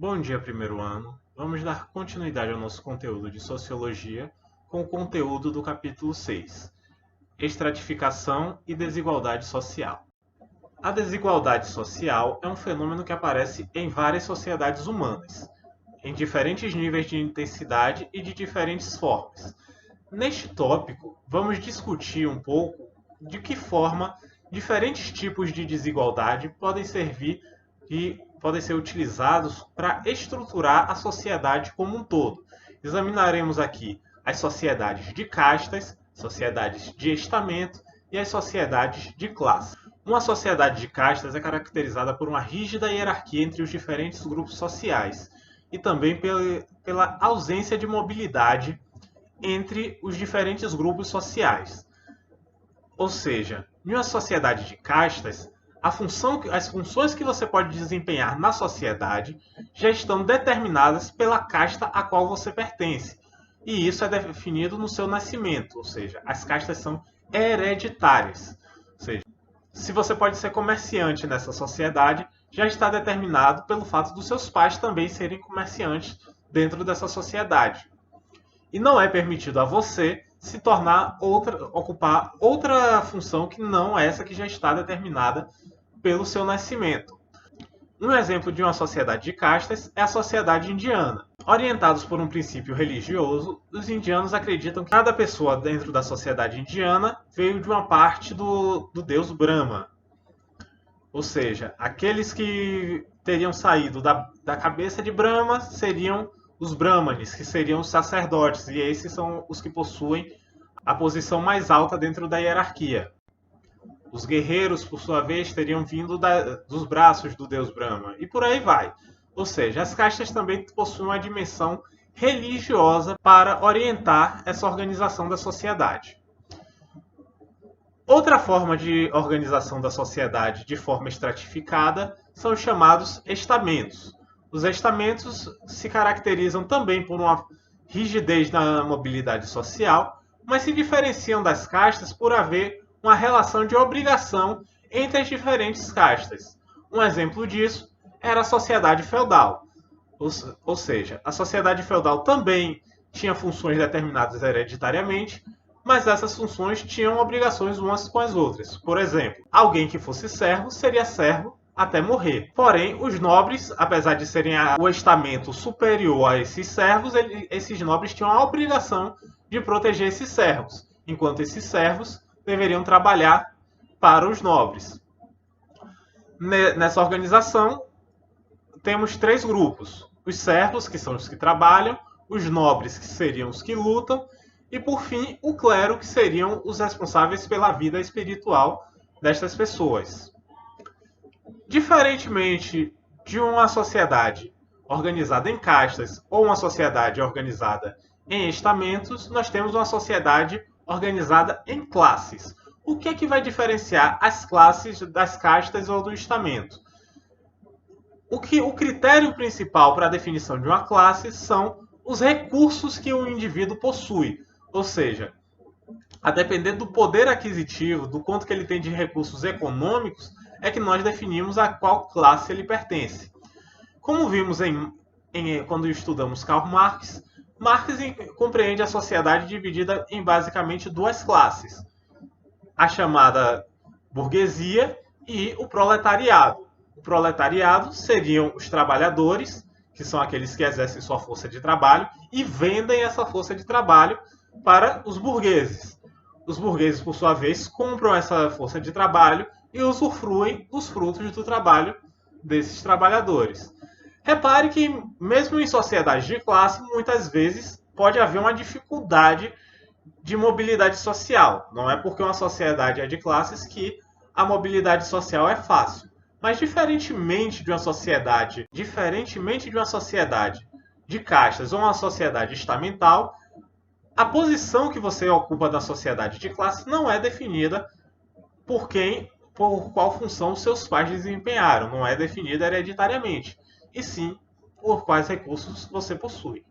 Bom dia, primeiro ano. Vamos dar continuidade ao nosso conteúdo de Sociologia com o conteúdo do capítulo 6, Estratificação e Desigualdade Social. A desigualdade social é um fenômeno que aparece em várias sociedades humanas, em diferentes níveis de intensidade e de diferentes formas. Neste tópico, vamos discutir um pouco de que forma diferentes tipos de desigualdade podem servir e podem ser utilizados para estruturar a sociedade como um todo. Examinaremos aqui as sociedades de castas, sociedades de estamento e as sociedades de classe. Uma sociedade de castas é caracterizada por uma rígida hierarquia entre os diferentes grupos sociais e também pela ausência de mobilidade entre os diferentes grupos sociais. Ou seja, em uma sociedade de castas, as funções que você pode desempenhar na sociedade já estão determinadas pela casta a qual você pertence. E isso é definido no seu nascimento, ou seja, as castas são hereditárias. Ou seja, se você pode ser comerciante nessa sociedade, já está determinado pelo fato dos seus pais também serem comerciantes dentro dessa sociedade. E não é permitido a você ocupar outra função que não essa que já está determinada pelo seu nascimento. Um exemplo de uma sociedade de castas é a sociedade indiana. Orientados por um princípio religioso, os indianos acreditam que cada pessoa dentro da sociedade indiana veio de uma parte do deus Brahma. Ou seja, aqueles que teriam saído da cabeça de Brahma seriam os Brahmanes, que seriam os sacerdotes, e esses são os que possuem a posição mais alta dentro da hierarquia. Os guerreiros, por sua vez, teriam vindo dos braços do deus Brahma, e por aí vai. Ou seja, as castas também possuem uma dimensão religiosa para orientar essa organização da sociedade. Outra forma de organização da sociedade de forma estratificada são os chamados estamentos. Os estamentos se caracterizam também por uma rigidez na mobilidade social, mas se diferenciam das castas por haver uma relação de obrigação entre as diferentes castas. Um exemplo disso era a sociedade feudal. Ou seja, a sociedade feudal também tinha funções determinadas hereditariamente, mas essas funções tinham obrigações umas com as outras. Por exemplo, alguém que fosse servo seria servo até morrer. Porém, os nobres, apesar de serem o estamento superior a esses servos, esses nobres tinham a obrigação de proteger esses servos, enquanto esses servos deveriam trabalhar para os nobres. Nessa organização, temos três grupos. Os servos, que são os que trabalham, os nobres, que seriam os que lutam, e, por fim, o clero, que seriam os responsáveis pela vida espiritual destas pessoas. Diferentemente de uma sociedade organizada em castas ou uma sociedade organizada em estamentos, nós temos uma sociedade organizada em classes. O que é que vai diferenciar as classes das castas ou do estamento? O critério principal para a definição de uma classe são os recursos que o indivíduo possui. Ou seja, a depender do poder aquisitivo, do quanto que ele tem de recursos econômicos, é que nós definimos a qual classe ele pertence. Como vimos quando estudamos Karl Marx, Marx compreende a sociedade dividida em basicamente duas classes. A chamada burguesia e o proletariado. O proletariado seriam os trabalhadores, que são aqueles que exercem sua força de trabalho e vendem essa força de trabalho para os burgueses. Os burgueses, por sua vez, compram essa força de trabalho e usufruem dos frutos do trabalho desses trabalhadores. Repare que, mesmo em sociedades de classe, muitas vezes pode haver uma dificuldade de mobilidade social. Não é porque uma sociedade é de classes que a mobilidade social é fácil. Mas diferentemente de uma sociedade de castas ou uma sociedade estamental, a posição que você ocupa na sociedade de classe não é definida por qual função seus pais desempenharam, não é definida hereditariamente, e sim por quais recursos você possui.